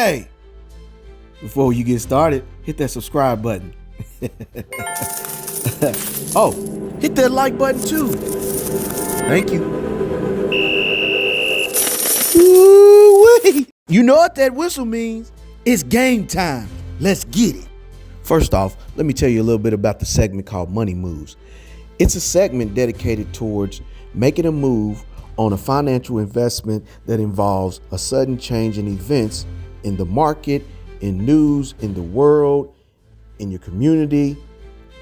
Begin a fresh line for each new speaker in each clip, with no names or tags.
Hey! Before you get started, hit that subscribe button. Oh, hit that like button too. Thank you. Woo-wee. You know what that whistle means? It's game time. Let's get it. First off, let me tell you a little bit about the segment called Money Moves. It's a segment dedicated towards making a move on a financial investment that involves a sudden change in events in the market, in news, in the world, in your community,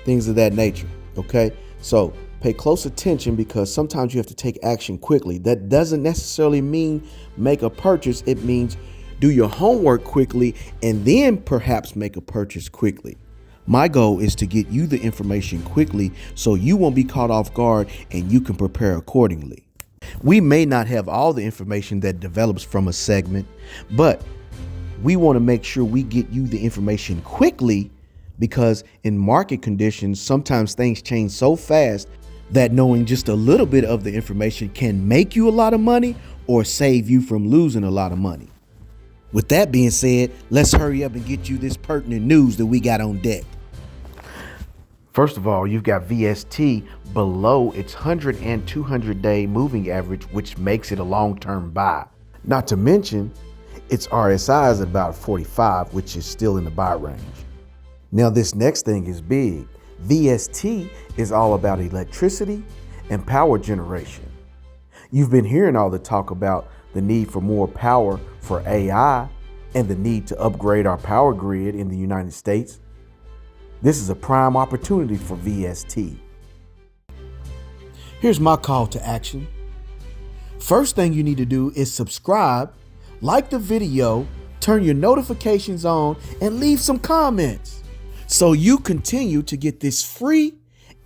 things of that nature, okay? So pay close attention because sometimes you have to take action quickly. That doesn't necessarily mean make a purchase. It means do your homework quickly and then perhaps make a purchase quickly. My goal is to get you the information quickly so you won't be caught off guard and you can prepare accordingly. We may not have all the information that develops from a segment, but we want to make sure we get you the information quickly because in market conditions, sometimes things change so fast that knowing just a little bit of the information can make you a lot of money or save you from losing a lot of money. With that being said, let's hurry up and get you this pertinent news that we got on deck. First of all, you've got VST below its 100 and 200-day moving average, which makes it a long-term buy. Not to mention, its RSI is about 45, which is still in the buy range. Now, this next thing is big. VST is all about electricity and power generation. You've been hearing all the talk about the need for more power for AI and the need to upgrade our power grid in the United States. This is a prime opportunity for VST. Here's my call to action. First thing you need to do is subscribe, like the video, turn your notifications on, and leave some comments so you continue to get this free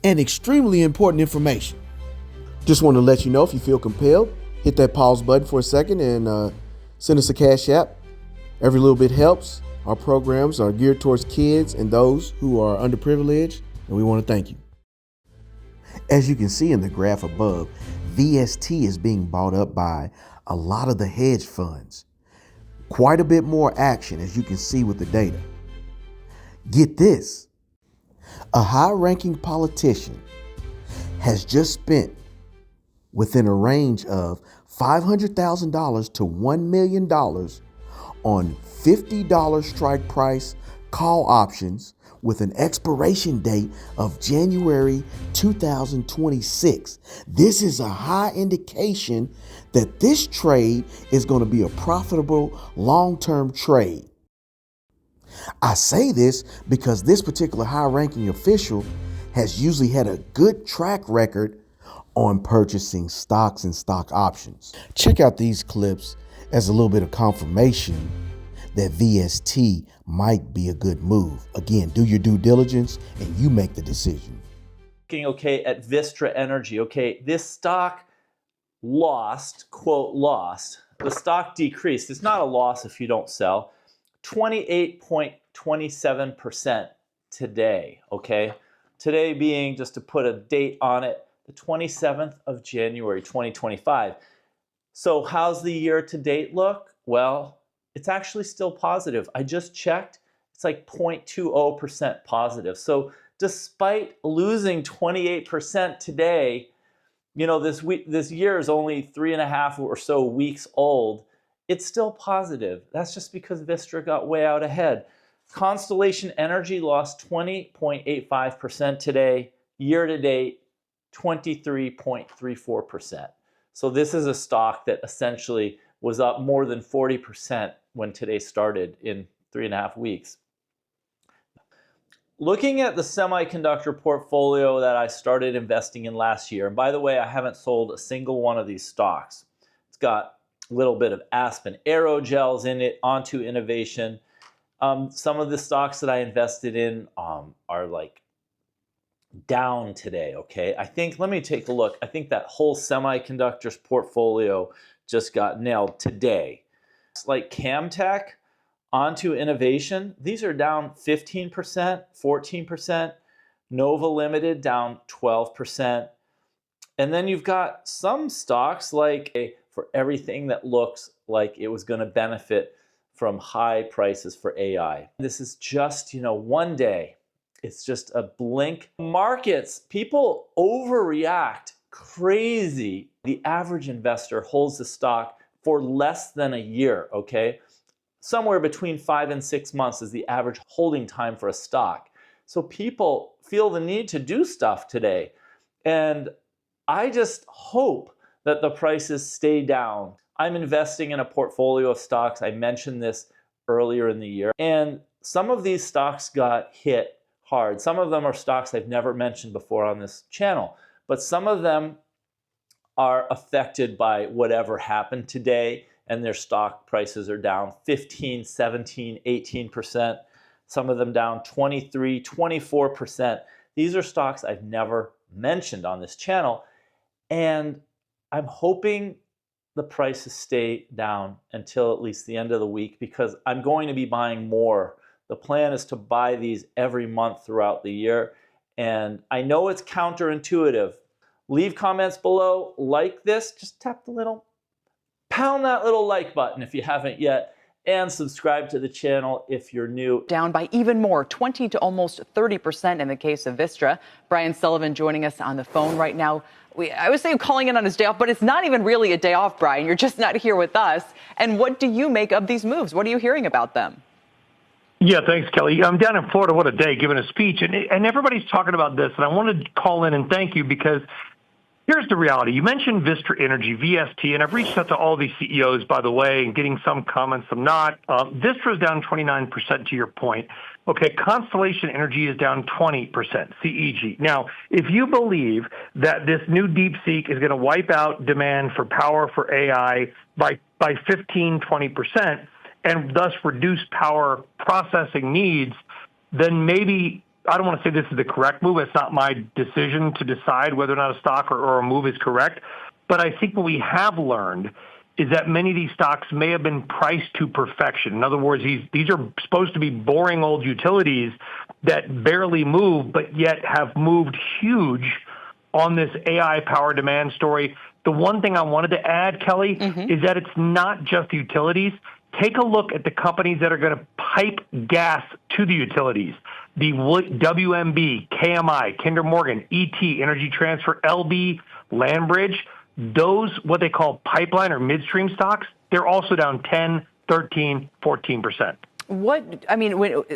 and extremely important information. Just want to let you know, if you feel compelled, hit that pause button for a second and send us a Cash App. Every little bit helps. Our programs are geared towards kids and those who are underprivileged, and we want to thank you. As you can see in the graph above, VST is being bought up by a lot of the hedge funds. Quite a bit more action, as you can see with the data. Get this, a high-ranking politician has just spent within a range of $500,000 to $1 million on $50 strike price call options with an expiration date of January 2026. This is a high indication that this trade is going to be a profitable long-term trade. I say this because this particular high-ranking official has usually had a good track record on purchasing stocks and stock options. Check out these clips as a little bit of confirmation that VST might be a good move. Again, do your due diligence and you make the decision.
Okay, at Vistra Energy, okay, this stock lost, quote, lost. The stock decreased. It's not a loss if you don't sell. 28.27% today, okay? Today being, just to put a date on it, the 27th of January, 2025. So how's the year to date look? Well, it's actually still positive. I just checked, it's like 0.20% positive. So despite losing 28% today, you know, this year is only 3.5 or so weeks old. It's still positive. That's just because Vistra got way out ahead. Constellation Energy lost 20.85% today. Year to date, 23.34%. So this is a stock that essentially was up more than 40% when today started in 3.5 weeks. Looking at the semiconductor portfolio that I started investing in last year, and by the way, I haven't sold a single one of these stocks. It's got a little bit of Aspen Aerogels in it, Onto Innovation. Some of the stocks that I invested in are like down today, okay? I think, let me take a look. I think that whole semiconductors portfolio just got nailed today. It's like Camtech, Onto Innovation, these are down 15%, 14%. Nova Limited down 12%. And then you've got some stocks like for everything that looks like it was going to benefit from high prices for AI. This is just, one day. It's just a blink. Markets, people overreact crazy. The average investor holds the stock for less than a year, okay? Somewhere between 5 and 6 months is the average holding time for a stock. So people feel the need to do stuff today. And I just hope that the prices stay down. I'm investing in a portfolio of stocks. I mentioned this earlier in the year. And some of these stocks got hit hard. Some of them are stocks I've never mentioned before on this channel. But some of them are affected by whatever happened today, and their stock prices are down 15, 17, 18%. Some of them down 23, 24%. These are stocks I've never mentioned on this channel, and I'm hoping the prices stay down until at least the end of the week, because I'm going to be buying more. The plan is to buy these every month throughout the year, and I know it's counterintuitive. Leave comments below, like this, just tap the little, pound that little like button if you haven't yet, and subscribe to the channel if you're new.
Down by even more, 20 to almost 30% in the case of Vistra. Brian Sullivan joining us on the phone right now. I was saying calling in on his day off, but it's not even really a day off, Brian. You're just not here with us. And what do you make of these moves? What are you hearing about them?
Yeah, thanks, Kelly. I'm down in Florida, what a day, giving a speech, and everybody's talking about this, and I wanted to call in and thank you because here's the reality. You mentioned Vistra Energy, VST, and I've reached out to all these CEOs, by the way, and getting some comments, some not. Vistra's down 29% to your point. Okay, Constellation Energy is down 20%, CEG. Now, if you believe that this new DeepSeek is going to wipe out demand for power for AI by 15, 20%, and thus reduce power processing needs, then maybe, I don't want to say this is the correct move. It's not my decision to decide whether or not a stock or a move is correct. But I think what we have learned is that many of these stocks may have been priced to perfection. In other words, these are supposed to be boring old utilities that barely move, but yet have moved huge on this AI power demand story. The one thing I wanted to add, Kelly, is that it's not just utilities. Take a look at the companies that are going to pipe gas to the utilities. The WMB, KMI, Kinder Morgan, ET, Energy Transfer, LB, Landbridge, those, what they call pipeline or midstream stocks, they're also down 10, 13, 14%.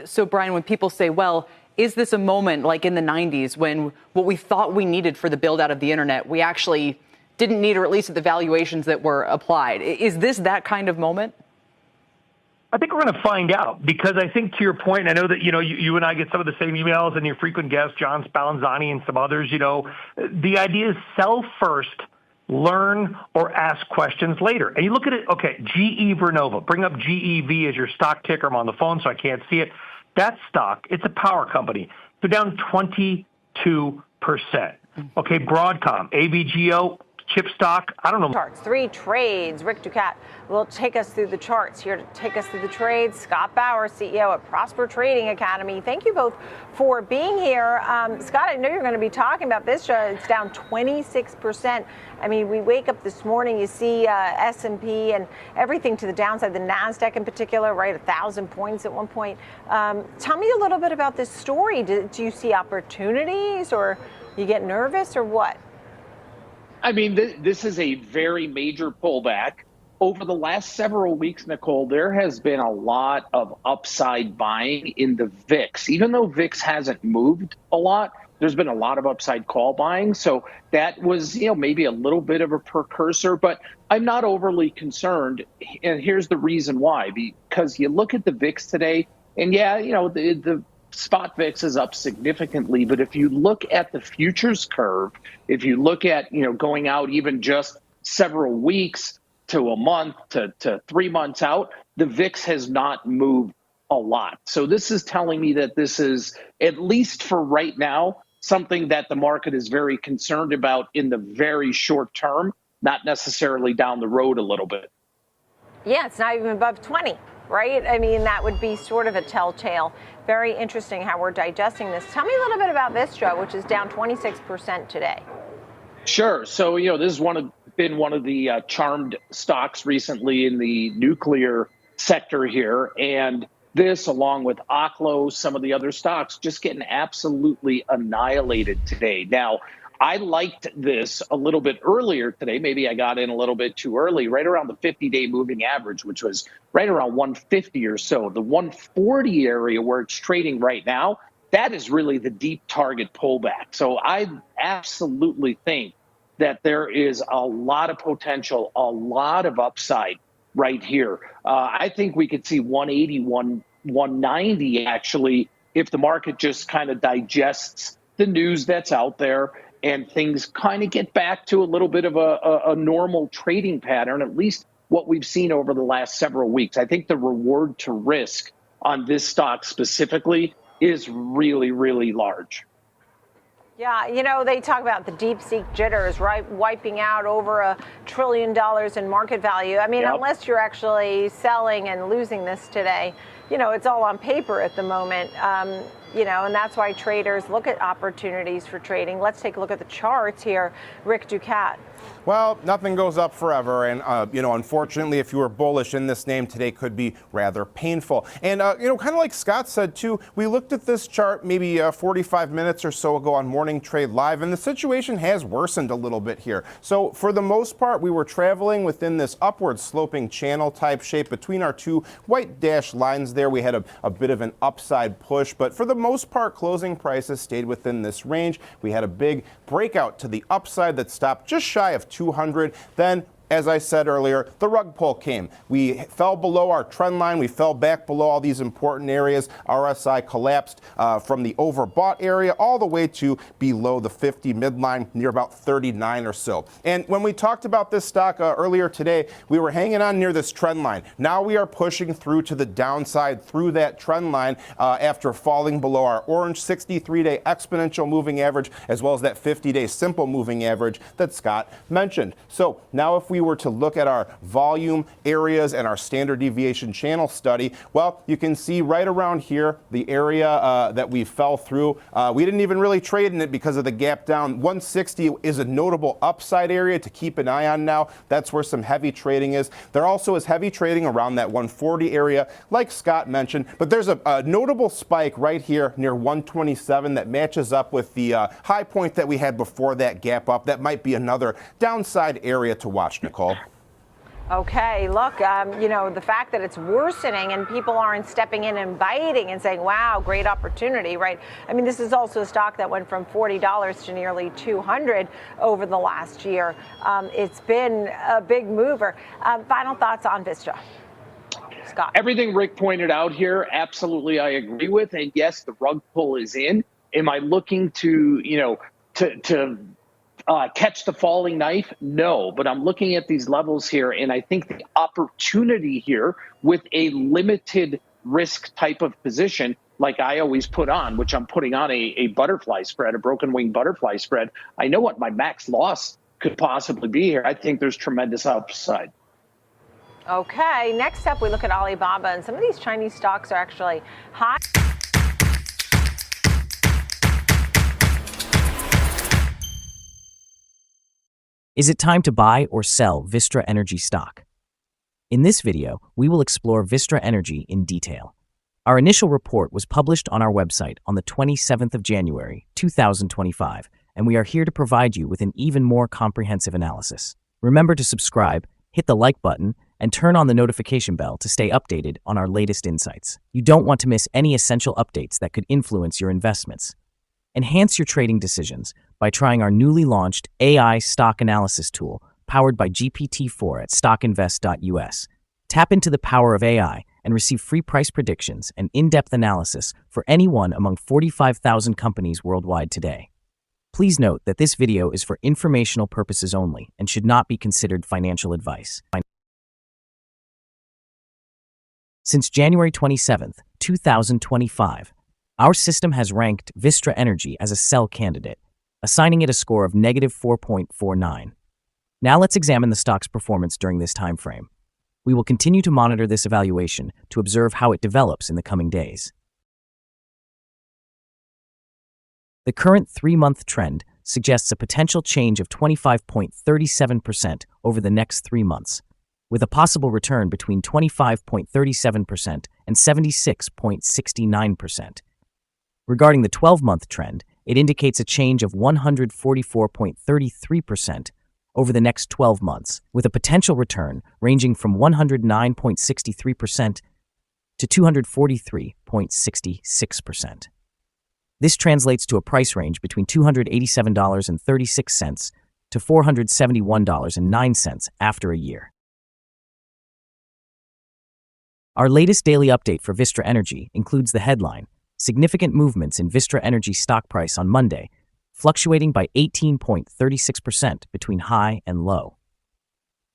So Brian, when people say, well, is this a moment like in the 90s when what we thought we needed for the build out of the internet, we actually didn't need, or at least at the valuations that were applied? Is this that kind of moment?
I think we're going to find out, because I think, to your point, I know that, you and I get some of the same emails, and your frequent guests, John Spallanzani and some others, the idea is sell first, learn, or ask questions later. And you look at it, okay, GE Vernova, bring up GEV as your stock ticker. I'm on the phone, so I can't see it. That stock, it's a power company. They're down 22%. Okay, Broadcom, AVGO, chip stock, I don't know.
Charts, 3 trades. Rick Ducat will take us through the charts. Here to take us through the trades, Scott Bauer, CEO at Prosper Trading Academy. Thank you both for being here. Scott, I know you're going to be talking about Vistra. It's down 26%. I mean, we wake up this morning, you see S&P and everything to the downside, the NASDAQ in particular, right, 1,000 points at one point. Tell me a little bit about this story. Do you see opportunities, or you get nervous, or what?
I mean, this is a very major pullback. Over the last several weeks, Nicole, there has been a lot of upside buying in the VIX. Even though VIX hasn't moved a lot, there's been a lot of upside call buying. So that was, maybe a little bit of a precursor, but I'm not overly concerned. And here's the reason why. Because you look at the VIX today, and the spot VIX is up significantly, but if you look at the futures curve, if you look at, going out even just several weeks to a month to 3 months out, the VIX has not moved a lot. So this is telling me that this is, at least for right now, something that the market is very concerned about in the very short term, not necessarily down the road a little bit.
Yeah, it's not even above 20. Right? I mean, that would be sort of a telltale. Very interesting how we're digesting this. Tell me a little bit about Vistra, which is down 26% today.
Sure. So, this has been one of the charmed stocks recently in the nuclear sector here. And this, along with Oklo, some of the other stocks, just getting absolutely annihilated today. Now, I liked this a little bit earlier today. Maybe I got in a little bit too early, right around the 50-day moving average, which was right around 150 or so. The 140 area where it's trading right now, that is really the deep target pullback. So I absolutely think that there is a lot of potential, a lot of upside right here. I think we could see 180, 190 actually, if the market just kind of digests the news that's out there and things kind of get back to a little bit of a normal trading pattern, at least what we've seen over the last several weeks. I think the reward to risk on this stock specifically is really, really large.
Yeah, you know, they talk about the deep-seek jitters, right? Wiping out over $1 trillion in market value. I mean, unless you're actually selling and losing this today, you know, it's all on paper at the moment. You know, and that's why traders look at opportunities for trading. Let's take a look at the charts here. Rick Ducat.
Well, nothing goes up forever, and you know, unfortunately, if you were bullish in this name today, could be rather painful. And you know, kind of like Scott said too, we looked at this chart maybe 45 minutes or so ago on Morning Trade Live, and the situation has worsened a little bit here. So for the most part, we were traveling within this upward sloping channel type shape between our two white dashed lines there. We had a bit of an upside push, but for the most part, closing prices stayed within this range. We had a big breakout to the upside that stopped just shy of 200. Then, as I said earlier, the rug pull came. We fell below our trend line. We fell back below all these important areas. RSI collapsed from the overbought area all the way to below the 50 midline, near about 39 or so. And when we talked about this stock earlier today, we were hanging on near this trend line. Now we are pushing through to the downside through that trend line after falling below our orange 63-day exponential moving average, as well as that 50-day simple moving average that Scott mentioned. So now if we were to look at our volume areas and our standard deviation channel study, well, you can see right around here, the area that we fell through. We didn't even really trade in it because of the gap down. 160 is a notable upside area to keep an eye on now. That's where some heavy trading is. There also is heavy trading around that 140 area, like Scott mentioned, but there's a notable spike right here near 127 that matches up with the high point that we had before that gap up. That might be another downside area to watch, Nicole.
Okay, look, you know, the fact that it's worsening and people aren't stepping in and biting and saying, wow, great opportunity, right? I mean, this is also a stock that went from $40 to nearly $200 over the last year. It's been a big mover. Final thoughts on Vistra. Scott.
Everything Rick pointed out here, absolutely I agree with. And yes, the rug pull is in. Am I looking to, you know, to catch the falling knife? No, but I'm looking at these levels here, and I think the opportunity here with a limited risk type of position, like I always put on, which I'm putting on a butterfly spread, a broken wing butterfly spread. I know what my max loss could possibly be here. I think there's tremendous upside.
Okay, next up, we look at Alibaba, and some of these Chinese stocks are actually high.
Is it time to buy or sell Vistra Energy stock? In this video, we will explore Vistra Energy in detail. Our initial report was published on our website on the 27th of January, 2025, and we are here to provide you with an even more comprehensive analysis. Remember to subscribe, hit the like button, and turn on the notification bell to stay updated on our latest insights. You don't want to miss any essential updates that could influence your investments. Enhance your trading decisions by trying our newly launched AI stock analysis tool powered by GPT-4 at stockinvest.us. Tap into the power of AI and receive free price predictions and in-depth analysis for any one among 45,000 companies worldwide today. Please note that this video is for informational purposes only and should not be considered financial advice. Since January 27th, 2025, our system has ranked Vistra Energy as a sell candidate, assigning it a score of -4.49. Now let's examine the stock's performance during this time frame. We will continue to monitor this evaluation to observe how it develops in the coming days. The current 3-month trend suggests a potential change of 25.37% over the next 3 months. with a possible return between 25.37% and 76.69%. Regarding the 12-month trend, it indicates a change of 144.33% over the next 12 months, with a potential return ranging from 109.63% to 243.66%. This translates to a price range between $287.36 to $471.09 after a year. Our latest daily update for Vistra Energy includes the headline, Significant Movements in Vistra Energy Stock Price on Monday, fluctuating by 18.36% between high and low.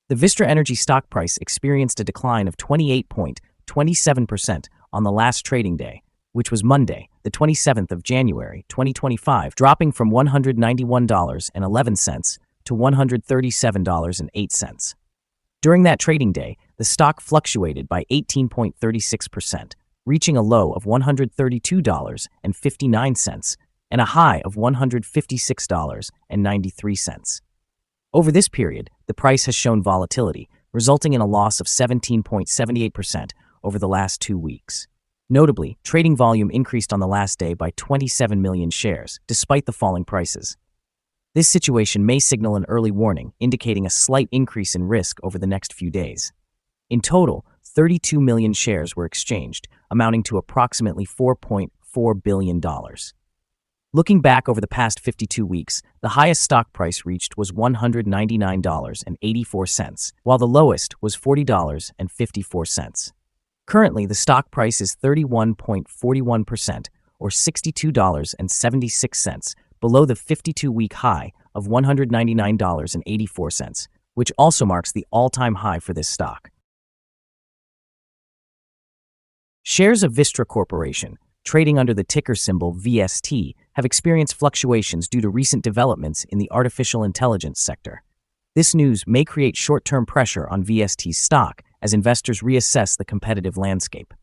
The Vistra Energy stock price experienced a decline of 28.27% on the last trading day, which was Monday, the 27th of January, 2025, dropping from $191.11 to $137.08. During that trading day, the stock fluctuated by 18.36%, reaching a low of $132.59 and a high of $156.93. Over this period, the price has shown volatility, resulting in a loss of 17.78% over the last 2 weeks. Notably, trading volume increased on the last day by 27 million shares, despite the falling prices. This situation may signal an early warning, indicating a slight increase in risk over the next few days. In total, 32 million shares were exchanged, amounting to approximately $4.4 billion. Looking back over the past 52 weeks, the highest stock price reached was $199.84, while the lowest was $40.54. Currently, the stock price is 31.41%, or $62.76, below the 52-week high of $199.84, which also marks the all-time high for this stock. Shares of Vistra Corporation, trading under the ticker symbol VST, have experienced fluctuations due to recent developments in the artificial intelligence sector. This news may create short-term pressure on VST's stock as investors reassess the competitive landscape.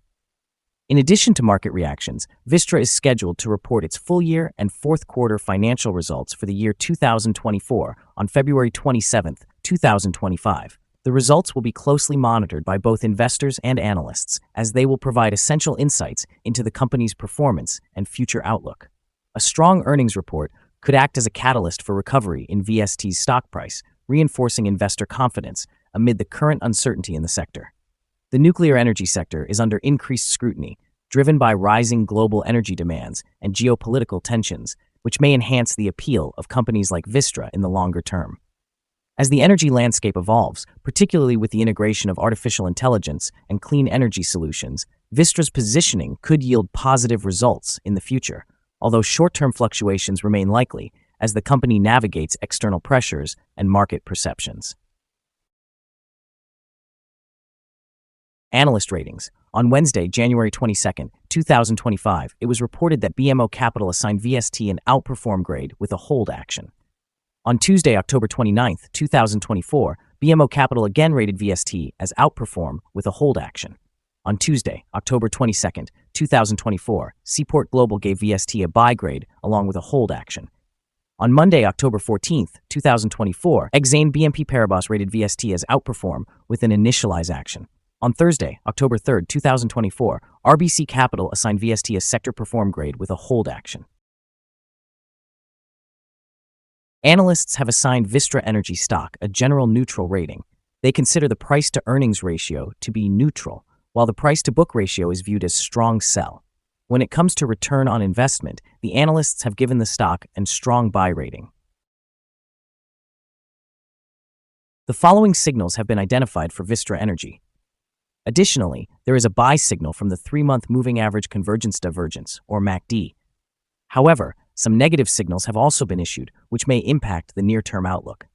In addition to market reactions, Vistra is scheduled to report its full-year and fourth-quarter financial results for the year 2024 on February 27, 2025. The results will be closely monitored by both investors and analysts, as they will provide essential insights into the company's performance and future outlook. A strong earnings report could act as a catalyst for recovery in VST's stock price, reinforcing investor confidence amid the current uncertainty in the sector. The nuclear energy sector is under increased scrutiny, driven by rising global energy demands and geopolitical tensions, which may enhance the appeal of companies like Vistra in the longer term. As the energy landscape evolves, particularly with the integration of artificial intelligence and clean energy solutions, Vistra's positioning could yield positive results in the future, although short-term fluctuations remain likely as the company navigates external pressures and market perceptions. Analyst ratings. On Wednesday, January 22, 2025, it was reported that BMO Capital assigned VST an outperform grade with a hold action. On Tuesday, October 29, 2024, BMO Capital again rated VST as outperform with a hold action. On Tuesday, October 22, 2024, Seaport Global gave VST a buy grade along with a hold action. On Monday, October 14, 2024, Exane BNP Paribas rated VST as outperform with an initialize action. On Thursday, October 3, 2024, RBC Capital assigned VST a sector perform grade with a hold action. Analysts have assigned Vistra Energy stock a general neutral rating. They consider the price-to-earnings ratio to be neutral, while the price-to-book ratio is viewed as strong sell. When it comes to return on investment, the analysts have given the stock a strong buy rating. The following signals have been identified for Vistra Energy. Additionally, there is a buy signal from the 3-month moving average convergence divergence, or MACD. However, some negative signals have also been issued, which may impact the near-term outlook.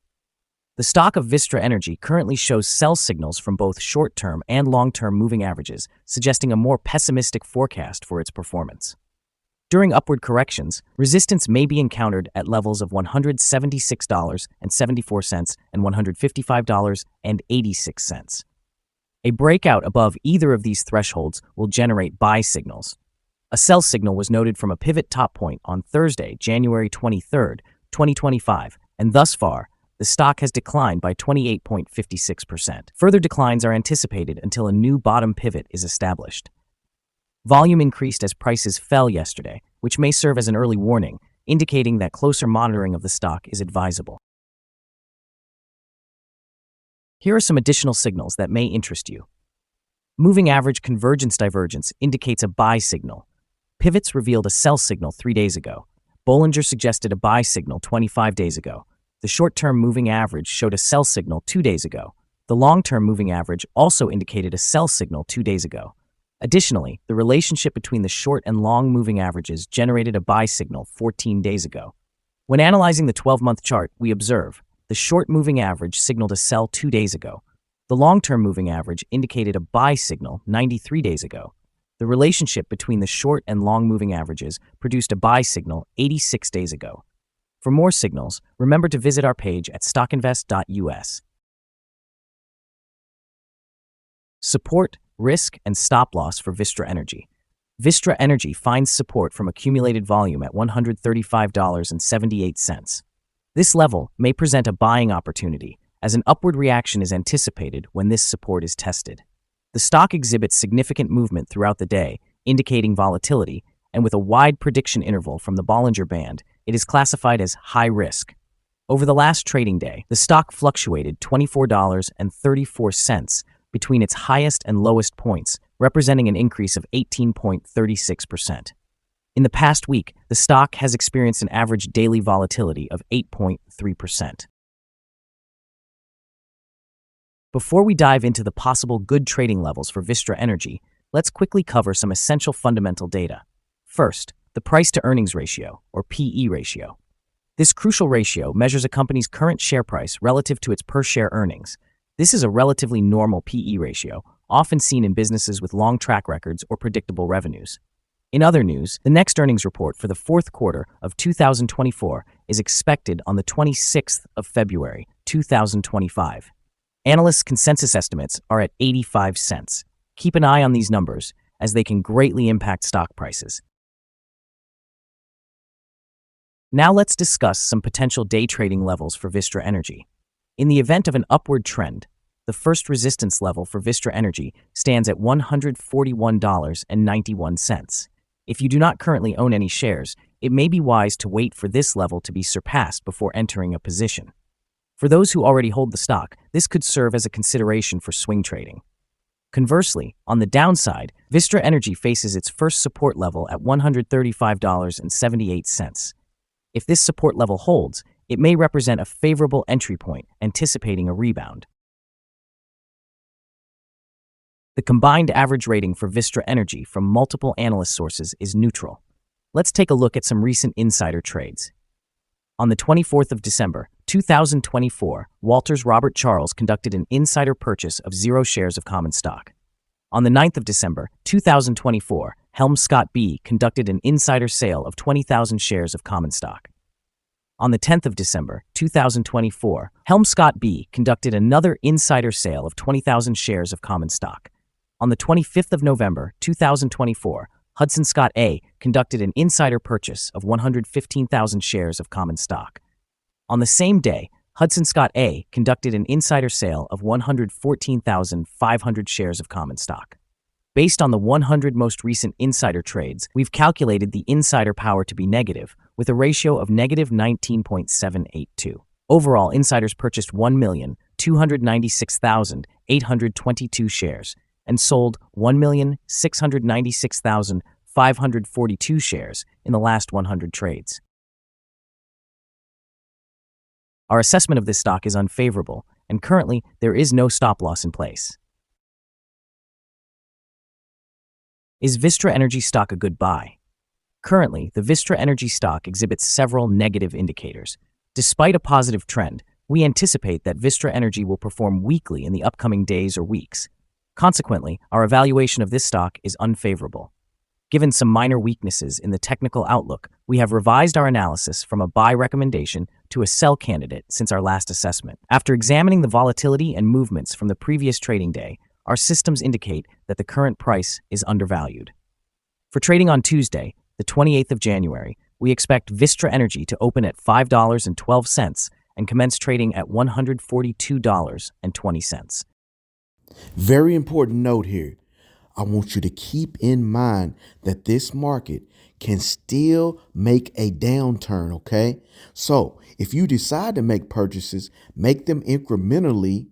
The stock of Vistra Energy currently shows sell signals from both short-term and long-term moving averages, suggesting a more pessimistic forecast for its performance. During upward corrections, resistance may be encountered at levels of $176.74 and $155.86. A breakout above either of these thresholds will generate buy signals. A sell signal was noted from a pivot top point on Thursday, January 23, 2025, and thus far, the stock has declined by 28.56%. Further declines are anticipated until a new bottom pivot is established. Volume increased as prices fell yesterday, which may serve as an early warning, indicating that closer monitoring of the stock is advisable. Here are some additional signals that may interest you. Moving average convergence divergence indicates a buy signal. Pivots revealed a sell signal 3 days ago. Bollinger suggested a buy signal 25 days ago. The short-term moving average showed a sell signal 2 days ago. The long-term moving average also indicated a sell signal 2 days ago. Additionally, the relationship between the short and long moving averages generated a buy signal 14 days ago. When analyzing the 12-month chart, we observe the short moving average signaled a sell 2 days ago. The long-term moving average indicated a buy signal 93 days ago. The relationship between the short and long moving averages produced a buy signal 86 days ago. For more signals, remember to visit our page at stockinvest.us. Support, risk, and stop loss for Vistra Energy. Vistra Energy finds support from accumulated volume at $135.78. This level may present a buying opportunity, as an upward reaction is anticipated when this support is tested. The stock exhibits significant movement throughout the day, indicating volatility, and with a wide prediction interval from the Bollinger Band, it is classified as high risk. Over the last trading day, the stock fluctuated $24.34 between its highest and lowest points, representing an increase of 18.36%. In the past week, the stock has experienced an average daily volatility of 8.3%. Before we dive into the possible good trading levels for Vistra Energy, let's quickly cover some essential fundamental data. First, the price-to-earnings ratio, or PE ratio. This crucial ratio measures a company's current share price relative to its per-share earnings. This is a relatively normal PE ratio, often seen in businesses with long track records or predictable revenues. In other news, the next earnings report for the fourth quarter of 2024 is expected on the 26th of February, 2025. Analysts' consensus estimates are at 85 cents. Keep an eye on these numbers, as they can greatly impact stock prices. Now let's discuss some potential day trading levels for Vistra Energy. In the event of an upward trend, the first resistance level for Vistra Energy stands at $141.91. If you do not currently own any shares, it may be wise to wait for this level to be surpassed before entering a position. For those who already hold the stock, this could serve as a consideration for swing trading. Conversely, on the downside, Vistra Energy faces its first support level at $135.78. If this support level holds, it may represent a favorable entry point, anticipating a rebound. The combined average rating for Vistra Energy from multiple analyst sources is neutral. Let's take a look at some recent insider trades. On the 24th of December, 2024, Walters Robert Charles conducted an insider purchase of 0 shares of common stock. On the 9th of December, 2024, Helm Scott B. conducted an insider sale of 20,000 shares of common stock. On the 10th of December, 2024, Helm Scott B. conducted another insider sale of 20,000 shares of common stock. On the 25th of November, 2024, Hudson Scott A. conducted an insider purchase of 115,000 shares of common stock. On the same day, Hudson Scott A. conducted an insider sale of 114,500 shares of common stock. Based on the 100 most recent insider trades, we've calculated the insider power to be negative, with a ratio of negative 19.782. Overall, insiders purchased 1,296,822 shares and sold 1,696,542 shares in the last 100 trades. Our assessment of this stock is unfavorable, and currently there is no stop loss in place. Is Vistra Energy stock a good buy? Currently, the Vistra Energy stock exhibits several negative indicators. Despite a positive trend, we anticipate that Vistra Energy will perform weakly in the upcoming days or weeks. Consequently, our evaluation of this stock is unfavorable. Given some minor weaknesses in the technical outlook, we have revised our analysis from a buy recommendation to a sell candidate since our last assessment. After examining the volatility and movements from the previous trading day, our systems indicate that the current price is undervalued. For trading on Tuesday, the 28th of January, we expect Vistra Energy to open at $5.12 and commenced trading at $142.20.
Very important note here. I want you to keep in mind that this market can still make a downturn, okay? So if you decide to make purchases, make them incrementally,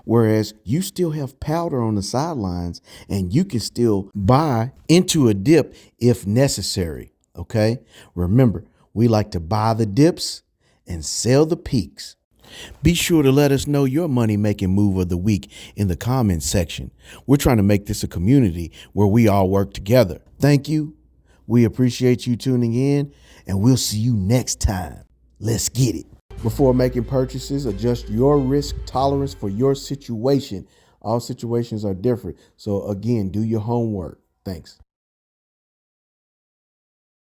whereas you still have powder on the sidelines and you can still buy into a dip if necessary, okay? Remember, we like to buy the dips and sell the peaks. Be sure to let us know your money-making move of the week in the comments section. We're trying to make this a community where we all work together. Thank you. We appreciate you tuning in, and we'll see you next time. Let's get it. Before making purchases, adjust your risk tolerance for your situation. All situations are different. So again, do your homework. Thanks.